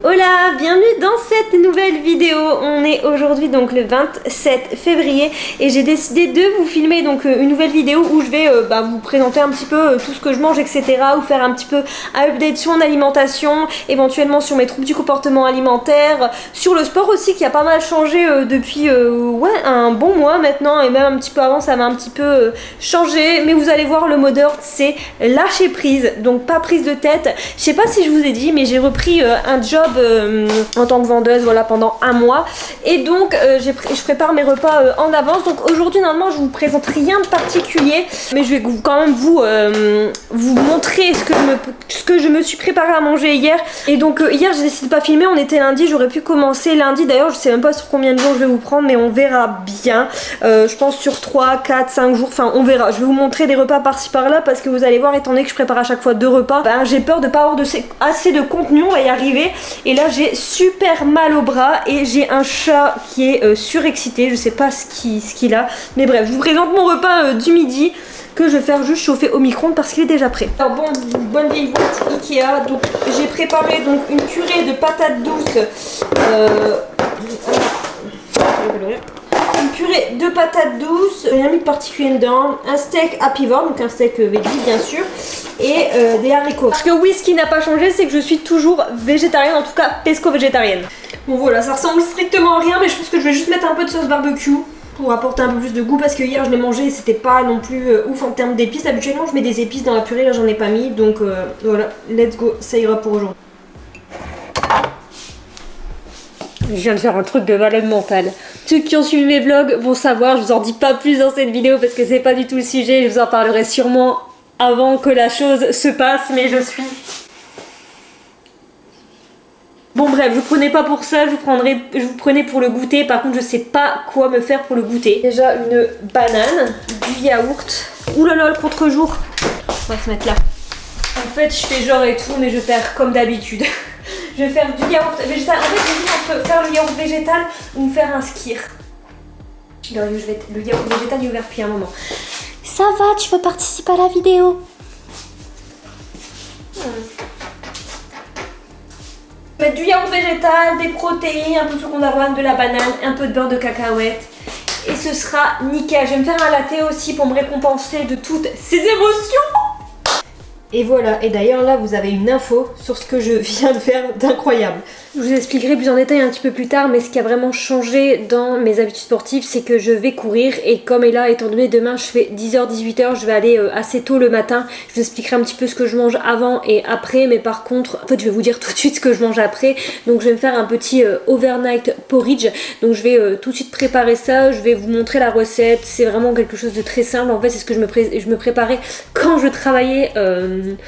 Hola, bienvenue dans cette nouvelle vidéo. On est aujourd'hui donc le 27 février et j'ai décidé de vous filmer donc une nouvelle vidéo où je vais vous présenter un petit peu tout ce que je mange, etc. ou faire un petit peu un update sur mon alimentation, éventuellement sur mes troubles du comportement alimentaire, sur le sport aussi qui a pas mal changé depuis un bon mois maintenant, et même un petit peu avant ça m'a un petit peu changé, mais vous allez voir, le mot d'ordre c'est lâcher prise, donc pas prise de tête. Je sais pas si je vous ai dit, mais j'ai repris un job en tant que vendeuse, voilà, pendant un mois, et donc je prépare mes repas en avance. Donc aujourd'hui normalement je vous présente rien de particulier, mais je vais quand même vous montrer ce que je me suis préparé à manger hier. Et donc hier j'ai décidé de pas filmer, on était lundi, j'aurais pu commencer lundi, d'ailleurs je sais même pas sur combien de jours je vais vous prendre, mais on verra bien. Je pense sur 3, 4, 5 jours, enfin on verra. Je vais vous montrer des repas par-ci par-là, parce que vous allez voir, étant donné que je prépare à chaque fois 2 repas, j'ai peur de pas avoir assez de contenu, on va y arriver. Et là j'ai super mal au bras et j'ai un chat qui est surexcité, je sais pas ce qu'il a, mais bref, je vous présente mon repas du midi que je vais faire juste chauffer au micro-ondes parce qu'il est déjà prêt. Alors bon, bonne vieille boîte Ikea, donc j'ai préparé donc une purée de patates douces, une purée de patates douces, rien mis de particulier dedans, un steak apivore, donc un steak veggie bien sûr, et des haricots. Parce que oui, ce qui n'a pas changé, c'est que je suis toujours végétarienne, en tout cas pesco-végétarienne. Bon voilà, ça ressemble strictement à rien, mais je pense que je vais juste mettre un peu de sauce barbecue pour apporter un peu plus de goût, parce que hier je l'ai mangé et c'était pas non plus ouf en termes d'épices. Habituellement je mets des épices dans la purée, là j'en ai pas mis, donc voilà, let's go, ça ira pour aujourd'hui. Je viens de faire un truc de malade mental. Ceux qui ont suivi mes vlogs vont savoir, je vous en dis pas plus dans cette vidéo parce que c'est pas du tout le sujet, je vous en parlerai sûrement avant que la chose se passe, mais je suis... Bon bref, je vous prenais pas pour ça, je vous prenais pour le goûter. Par contre je sais pas quoi me faire pour le goûter. Déjà une banane, du yaourt. Ouh là là, le contre-jour. On va se mettre là. En fait je fais genre et tout, mais je vais faire comme d'habitude. Je vais faire du yaourt végétal. En fait j'hésite entre faire le yaourt végétal ou faire un skyr. Le yaourt végétal est ouvert depuis un moment. Ça va, tu veux participer à la vidéo? Mettre du yaourt végétal, des protéines, un peu de sucre d'avoine, de la banane, un peu de beurre de cacahuète. Et ce sera nickel. Je vais me faire un latte aussi pour me récompenser de toutes ces émotions. Et voilà, et d'ailleurs là vous avez une info sur ce que je viens de faire d'incroyable. Je vous expliquerai plus en détail un petit peu plus tard, mais ce qui a vraiment changé dans mes habitudes sportives, c'est que je vais courir, et comme est là, étant donné demain je fais 10h-18h, je vais aller assez tôt le matin. Je vous expliquerai un petit peu ce que je mange avant et après, mais par contre, en fait je vais vous dire tout de suite ce que je mange après. Donc je vais me faire un petit overnight porridge, donc je vais tout de suite préparer ça, je vais vous montrer la recette. C'est vraiment quelque chose de très simple, en fait c'est ce que je me préparais quand je travaillais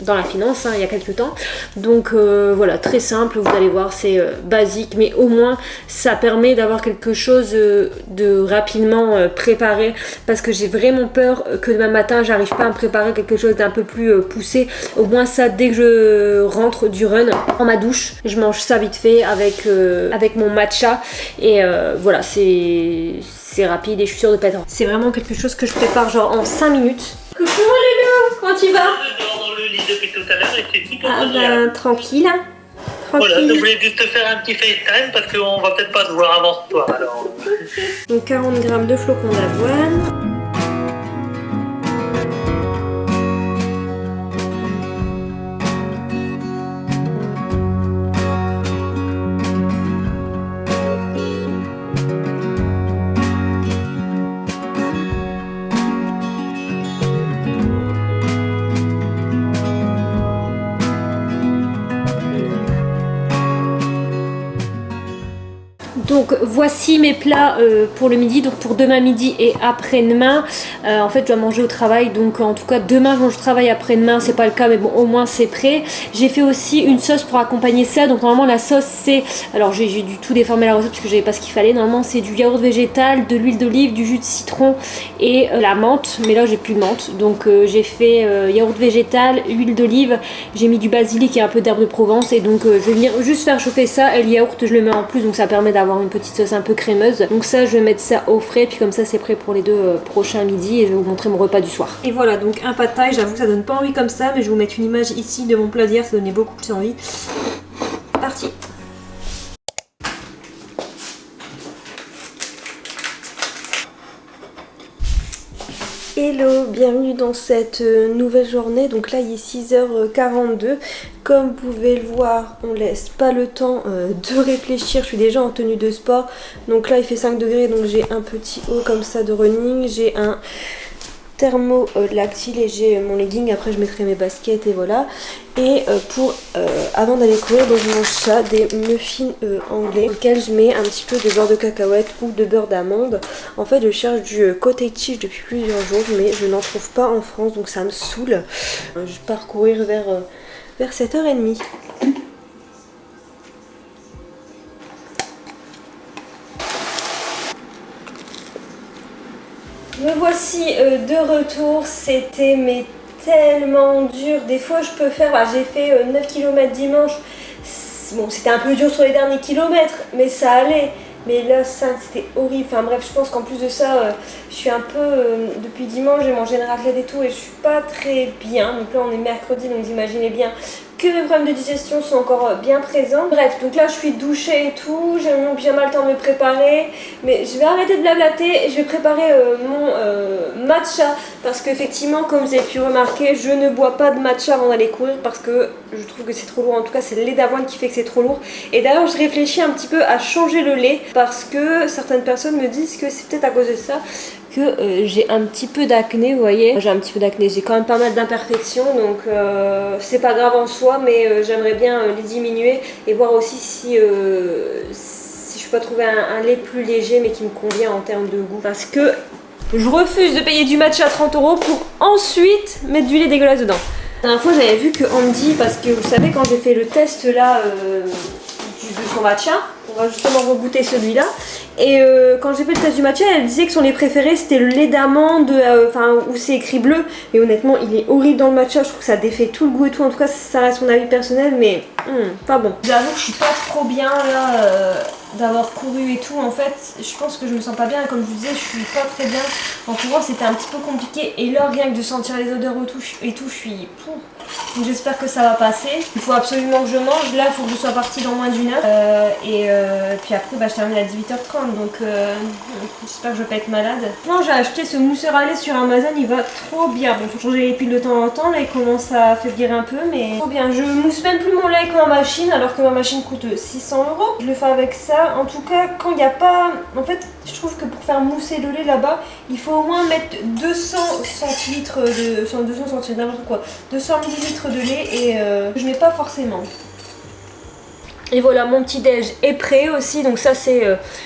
dans la finance il y a quelques temps. Donc voilà, très simple, vous allez voir, c'est basique, mais au moins ça permet d'avoir quelque chose de rapidement préparé, parce que j'ai vraiment peur que demain matin j'arrive pas à me préparer quelque chose d'un peu plus poussé. Au moins ça, dès que je rentre du run, en ma douche, je mange ça vite fait avec mon matcha, et voilà, c'est rapide et je suis sûre de pas être... C'est vraiment quelque chose que je prépare genre en 5 minutes. Coucou Lélo, comment tu vas? Je dors dans le lit depuis tout à l'heure et c'est super agréable. Tranquille. Voilà, je voulais juste te faire un petit FaceTime parce qu'on va peut-être pas se voir avant ce soir alors. Donc 40 g de flocons d'avoine. Donc Donc voici mes plats pour le midi, donc pour demain midi et après-demain. En fait je dois manger au travail, donc en tout cas demain je mange au travail, après-demain c'est pas le cas, mais bon au moins c'est prêt. J'ai fait aussi une sauce pour accompagner ça, donc normalement la sauce c'est, alors j'ai du tout déformé la recette parce que j'avais pas ce qu'il fallait. Normalement c'est du yaourt végétal, de l'huile d'olive, du jus de citron et la menthe, mais là j'ai plus de menthe, donc j'ai fait yaourt végétal, huile d'olive, j'ai mis du basilic et un peu d'herbe de Provence, et donc je vais venir juste faire chauffer ça, et le yaourt je le mets en plus, donc ça permet d'avoir une petite sauce un peu crémeuse. Donc ça je vais mettre ça au frais, puis comme ça c'est prêt pour les deux prochains midis, et je vais vous montrer mon repas du soir. Et voilà, donc un pad thai, j'avoue que ça donne pas envie comme ça, mais je vais vous mettre une image ici de mon plat d'hier, ça donnait beaucoup plus envie. Parti. Hello, bienvenue dans cette nouvelle journée. Donc là il est 6h42. Comme vous pouvez le voir, on laisse pas le temps de réfléchir. Je suis déjà en tenue de sport. Donc là il fait 5 degrés, donc j'ai un petit haut comme ça de running. J'ai un thermo lactile et j'ai mon legging. Après je mettrai mes baskets et voilà. Et avant d'aller courir, donc je mange ça, des muffins anglais auxquels je mets un petit peu de beurre de cacahuète ou de beurre d'amande. En fait je cherche du cottage cheese depuis plusieurs jours, mais je n'en trouve pas en France, donc ça me saoule. Je pars courir vers 7h30. Me voici de retour. C'était tellement dur. Des fois je peux faire, j'ai fait 9 km dimanche. Bon, c'était un peu dur sur les derniers kilomètres, mais ça allait. Mais là, ça, c'était horrible. Enfin bref, je pense qu'en plus de ça, je suis un peu... depuis dimanche, j'ai mangé une raclette et tout, et je suis pas très bien. Donc là, on est mercredi, donc vous imaginez bien que mes problèmes de digestion sont encore bien présents. Bref, donc là, je suis douchée et tout. J'ai mis mon pyjama le temps de me préparer. Mais je vais arrêter de blablater et je vais préparer mon matcha. Parce qu'effectivement, comme vous avez pu remarquer, je ne bois pas de matcha avant d'aller courir parce que je trouve que c'est trop lourd. En tout cas, c'est le lait d'avoine qui fait que c'est trop lourd. Et d'ailleurs, je réfléchis un petit peu à changer le lait parce que certaines personnes me disent que c'est peut-être à cause de ça que j'ai un petit peu d'acné, vous voyez. J'ai un petit peu d'acné, j'ai quand même pas mal d'imperfections, donc c'est pas grave en soi, mais j'aimerais bien les diminuer et voir aussi si je peux trouver un lait plus léger mais qui me convient en termes de goût. Parce que je refuse de payer du matcha à 30 € pour ensuite mettre du lait dégueulasse dedans. La dernière fois j'avais vu que Andy, parce que vous savez quand j'ai fait le test là de son matcha, on va justement regoûter celui-là. Et quand j'ai fait le test du matcha, elle disait que son lait préféré c'était le lait d'amande, où c'est écrit bleu. Mais honnêtement, il est horrible dans le matcha. Je trouve que ça défait tout le goût et tout. En tout cas, ça reste mon avis personnel, mais pas bon. J'avoue que je suis pas trop bien là d'avoir couru et tout. En fait, je pense que je me sens pas bien. Comme je vous disais, je suis pas très bien. En courant, c'était un petit peu compliqué. Et là, rien que de sentir les odeurs et tout, je suis... Donc j'espère que ça va passer. Il faut absolument que je mange. Là, il faut que je sois partie dans moins d'1 heure. Puis après, je termine à 18h30. Donc j'espère que je vais pas être malade. Non, j'ai acheté ce mousseur à lait sur Amazon. Il va trop bien. Bon, il faut changer les piles de temps en temps. Là, il commence à faiblir un peu. Mais trop bien. Je mousse même plus mon lait avec ma machine. Alors que ma machine coûte 600 €. Je le fais avec ça. En tout cas, quand il n'y a pas... En fait, je trouve que pour faire mousser le lait là-bas, il faut au moins mettre 200 centilitres de... 200 centilitres, n'importe quoi. 200 millilitres de lait et je mets pas forcément. Et voilà, mon petit déj est prêt aussi, donc ça c'est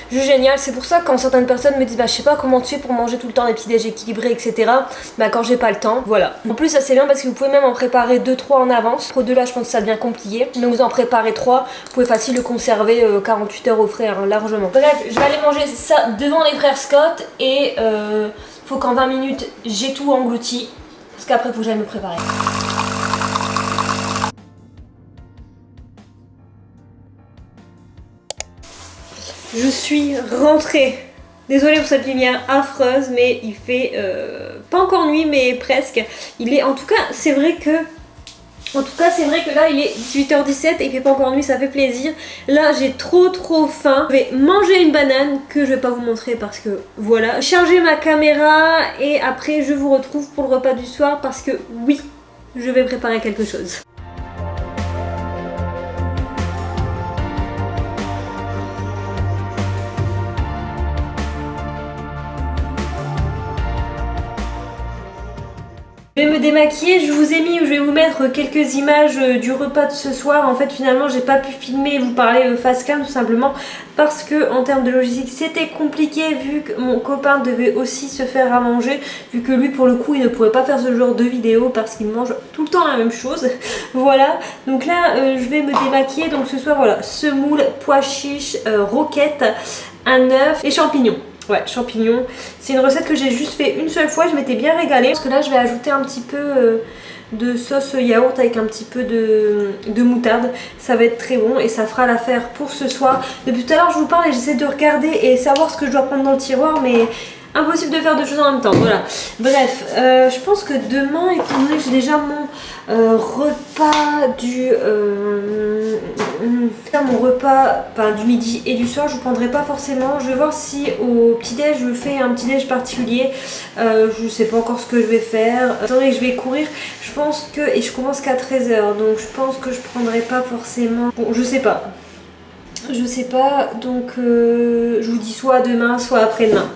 juste génial. C'est pour ça que quand certaines personnes me disent je sais pas comment tu fais pour manger tout le temps des petits déj équilibrés, etc. Quand j'ai pas le temps, voilà. En plus ça c'est bien parce que vous pouvez même en préparer 2-3 en avance. Pour 2 là je pense que ça devient compliqué, mais vous en préparez 3, vous pouvez facile le conserver 48 heures au frais, largement. Bref, je vais aller manger ça devant les frères Scott et faut qu'en 20 minutes j'ai tout englouti, parce qu'après faut que j'aille me préparer. Je suis rentrée. Désolée pour cette lumière affreuse, mais il fait pas encore nuit, mais presque. Il est, en tout cas, c'est vrai que là il est 18h17 et il fait pas encore nuit, ça fait plaisir. Là j'ai trop faim. Je vais manger une banane que je vais pas vous montrer parce que voilà. Charger ma caméra et après je vous retrouve pour le repas du soir parce que oui, je vais préparer quelque chose. Je vais me démaquiller, je vous ai mis, je vais vous mettre quelques images du repas de ce soir. En fait finalement j'ai pas pu filmer et vous parler face cam tout simplement parce que en termes de logistique c'était compliqué vu que mon copain devait aussi se faire à manger, vu que lui pour le coup il ne pouvait pas faire ce genre de vidéo parce qu'il mange tout le temps la même chose. Voilà, donc là je vais me démaquiller, donc ce soir voilà, semoule, pois chiches, roquettes, un œuf et champignons. Ouais, champignons. C'est une recette que j'ai juste fait une seule fois, je m'étais bien régalée. Parce que là, je vais ajouter un petit peu de sauce yaourt avec un petit peu de moutarde. Ça va être très bon et ça fera l'affaire pour ce soir. Depuis tout à l'heure, je vous parle et j'essaie de regarder et savoir ce que je dois prendre dans le tiroir, mais impossible de faire deux choses en même temps. Voilà. Bref, je pense que demain, étant donné que j'ai déjà mon repas du midi et du soir, je ne prendrai pas forcément. Je vais voir si au petit-déj je fais un petit-déj particulier. Je ne sais pas encore ce que je vais faire. Étant donné que je vais courir, je pense que. Et je commence qu'à 13h, donc je pense que je prendrai pas forcément. Bon, je sais pas. Je sais pas, donc je vous dis soit demain, soit après-demain.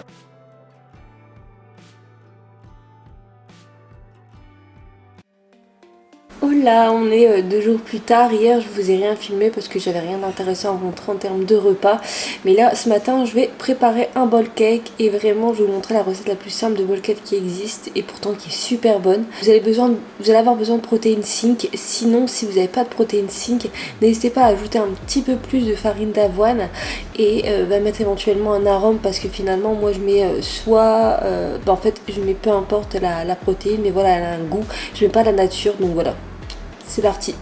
Oh là, on est 2 jours plus tard. Hier, je vous ai rien filmé parce que j'avais rien d'intéressant à vous montrer en termes de repas. Mais là, ce matin, je vais préparer un bowl cake et vraiment, je vais vous montrer la recette la plus simple de bowl cake qui existe et pourtant qui est super bonne. Vous allez avoir besoin de protéines 5. Sinon, si vous n'avez pas de protéines 5, n'hésitez pas à ajouter un petit peu plus de farine d'avoine et mettre éventuellement un arôme parce que finalement, moi, je mets en fait, je mets peu importe la protéine, mais voilà, elle a un goût. Je mets pas la nature, donc voilà. C'est parti.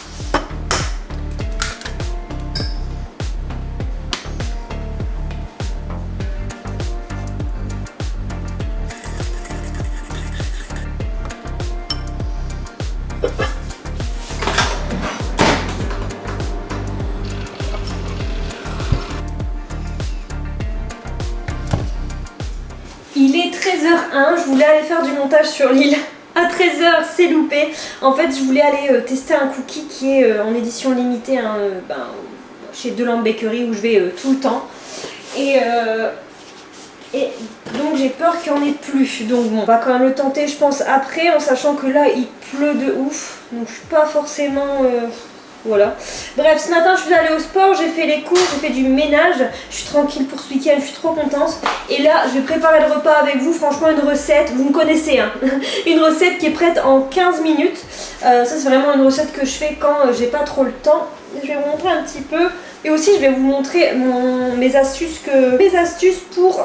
Il est 13h01, je voulais aller faire du montage sur l'île. À 13h, c'est loupé. En fait, je voulais aller tester un cookie qui est en édition limitée chez Deland Bakery où je vais tout le temps. Et donc j'ai peur qu'il n'y en ait plus. Donc bon, on va quand même le tenter, je pense, après, en sachant que là, il pleut de ouf. Donc je suis pas forcément... Voilà. Bref, ce matin je suis allée au sport, j'ai fait les cours, j'ai fait du ménage. Je suis tranquille pour ce week-end, je suis trop contente. Et là, je vais préparer le repas avec vous. Franchement, une recette, vous me connaissez, hein. Une recette qui est prête en 15 minutes. Ça, c'est vraiment une recette que je fais quand j'ai pas trop le temps. Je vais vous montrer un petit peu. Et aussi, je vais vous montrer mes astuces pour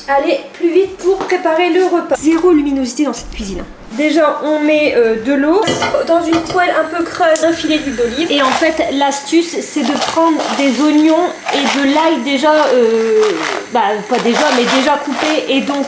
aller plus vite pour préparer le repas. Zéro luminosité dans cette cuisine. Déjà, on met de l'eau dans une poêle un peu creuse, un filet d'huile d'olive. Et en fait, l'astuce, c'est de prendre des oignons et de l'ail déjà, pas déjà, mais déjà coupé et donc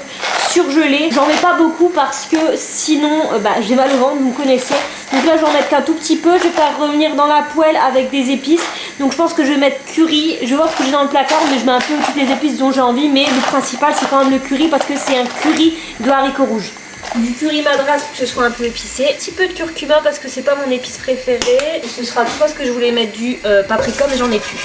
surgelé. J'en mets pas beaucoup parce que sinon, j'ai mal au ventre, vous me connaissez. Donc là, je vais en mettre qu'un tout petit peu. Je vais faire revenir dans la poêle avec des épices. Donc je pense que je vais mettre curry. Je vais voir ce que j'ai dans le placard, mais je mets un peu toutes les épices dont j'ai envie. Mais le principal, c'est quand même le curry parce que c'est un curry de haricots rouges. Du curry madras pour que ce soit un peu épicé, un petit peu de curcuma parce que c'est pas mon épice préférée, et ce sera tout parce que je voulais mettre du paprika mais j'en ai plus.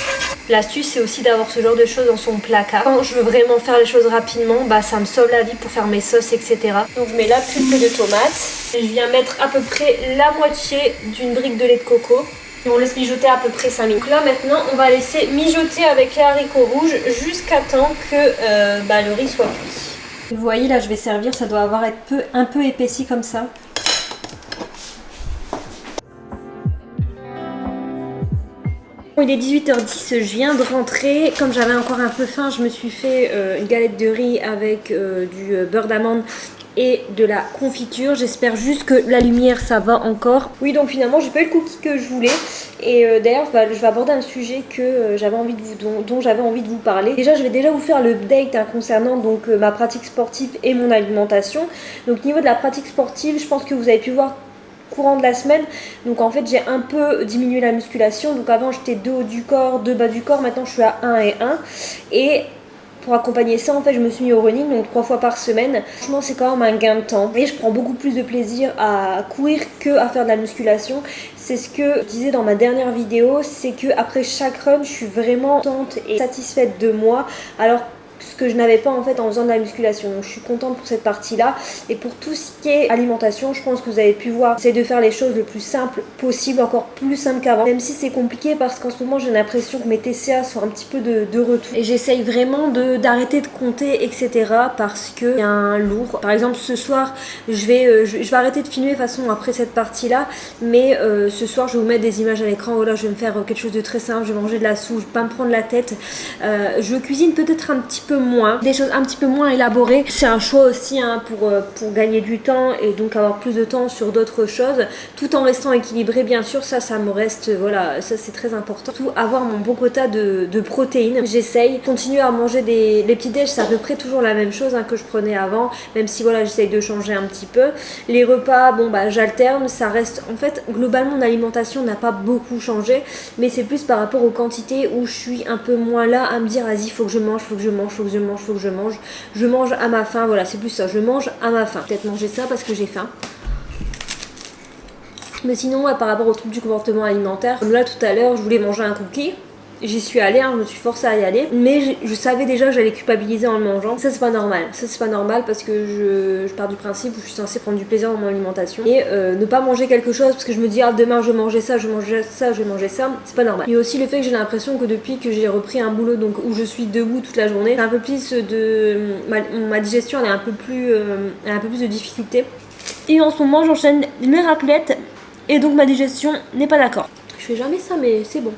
L'astuce c'est aussi d'avoir ce genre de choses dans son placard. Quand je veux vraiment faire les choses rapidement, ça me sauve la vie pour faire mes sauces, etc. Donc je mets la pulpe de tomate, et je viens mettre à peu près la moitié d'une brique de lait de coco. Et on laisse mijoter à peu près 5 minutes. Donc là maintenant on va laisser mijoter avec les haricots rouges jusqu'à temps que le riz soit cuit. Vous voyez là je vais servir, ça doit être un peu épaissi comme ça. Il est 18h10, je viens de rentrer. Comme j'avais encore un peu faim, je me suis fait une galette de riz avec du beurre d'amande et de la confiture. J'espère juste que la lumière ça va encore. Oui, donc finalement j'ai pas eu le cookie que je voulais. Et d'ailleurs je vais aborder un sujet que dont j'avais envie de vous parler. Déjà je vais déjà vous faire l'update concernant donc ma pratique sportive et mon alimentation. Donc au niveau de la pratique sportive, je pense que vous avez pu voir courant de la semaine. Donc en fait j'ai un peu diminué la musculation. Donc avant j'étais 2 haut du corps, 2 bas du corps. Maintenant je suis à 1 et 1. Et pour accompagner ça, en fait, je me suis mis au running, donc 3 fois par semaine. Franchement, c'est quand même un gain de temps. Et je prends beaucoup plus de plaisir à courir qu'à faire de la musculation. C'est ce que je disais dans ma dernière vidéo, c'est que après chaque run, je suis vraiment contente et satisfaite de moi. Alors ce que je n'avais pas en fait en faisant de la musculation. Donc je suis contente pour cette partie là. Et pour tout ce qui est alimentation, je pense que vous avez pu voir, c'est de faire les choses le plus simple possible, encore plus simple qu'avant, même si c'est compliqué parce qu'en ce moment j'ai l'impression que mes TCA sont un petit peu de retour et j'essaye vraiment d'arrêter de compter, etc., parce que il y a un lourd. Par exemple ce soir je vais arrêter de filmer de toute façon après cette partie là, mais ce soir je vais vous mettre des images à l'écran. Voilà, je vais me faire quelque chose de très simple, je vais manger de la soupe, je vais pas me prendre la tête. Je cuisine peut-être un petit peu moins, des choses un petit peu moins élaborées. C'est un choix aussi hein, pour gagner du temps et donc avoir plus de temps sur d'autres choses, tout en restant équilibré bien sûr. Ça me reste, voilà, ça c'est très important. Tout avoir mon bon quota de protéines. J'essaye continuer à manger les petits déj, c'est à peu près toujours la même chose hein, que je prenais avant, même si voilà j'essaye de changer un petit peu. Les repas, bon bah j'alterne, ça reste en fait globalement mon alimentation n'a pas beaucoup changé, mais c'est plus par rapport aux quantités où je suis un peu moins là à me dire vas-y faut que je mange, faut que je mange, faut que je mange, faut que je mange. Je mange à ma faim, voilà c'est plus ça, je mange à ma faim. Peut-être manger ça parce que j'ai faim. Mais sinon ouais, par rapport aux troubles du comportement alimentaire, comme là tout à l'heure je voulais manger un cookie. J'y suis allée, hein, je me suis forcée à y aller, mais je savais déjà que j'allais culpabiliser en le mangeant. Ça c'est pas normal, ça c'est pas normal parce que je pars du principe où je suis censée prendre du plaisir dans mon alimentation et ne pas manger quelque chose parce que je me dis ah demain je vais manger ça, je vais manger ça, je vais manger ça, c'est pas normal. Il y a aussi le fait que j'ai l'impression que depuis que j'ai repris un boulot donc où je suis debout toute la journée, un peu plus de ma digestion elle a un peu plus de difficulté. Et en ce moment j'enchaîne mes raclettes et donc ma digestion n'est pas d'accord. Je fais jamais ça mais c'est bon.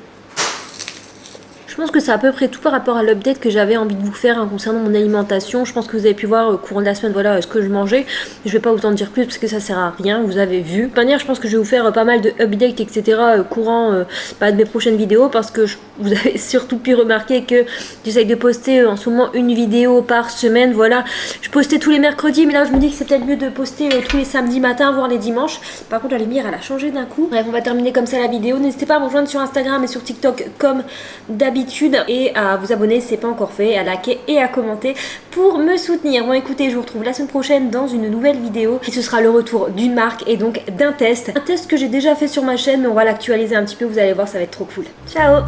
Je pense que c'est à peu près tout par rapport à l'update que j'avais envie de vous faire hein, concernant mon alimentation. Je pense que vous avez pu voir au cours de la semaine voilà ce que je mangeais. Je vais pas vous en dire plus parce que ça sert à rien, vous avez vu. De toute manière je pense que je vais vous faire pas mal de updates etc. Courant de mes prochaines vidéos parce que vous avez surtout pu remarquer que j'essaye de poster en ce moment une vidéo par semaine. Voilà, je postais tous les mercredis mais là je me dis que c'est peut-être mieux de poster tous les samedis matins voire les dimanches. Par contre la lumière elle a changé d'un coup. Bref on va terminer comme ça la vidéo. N'hésitez pas à me rejoindre sur Instagram et sur TikTok comme d'habitude et à vous abonner si c'est pas encore fait, à liker et à commenter pour me soutenir. Bon écoutez, je vous retrouve la semaine prochaine dans une nouvelle vidéo et ce sera le retour d'une marque et donc d'un test. Un test que j'ai déjà fait sur ma chaîne mais on va l'actualiser un petit peu, vous allez voir ça va être trop cool. Ciao.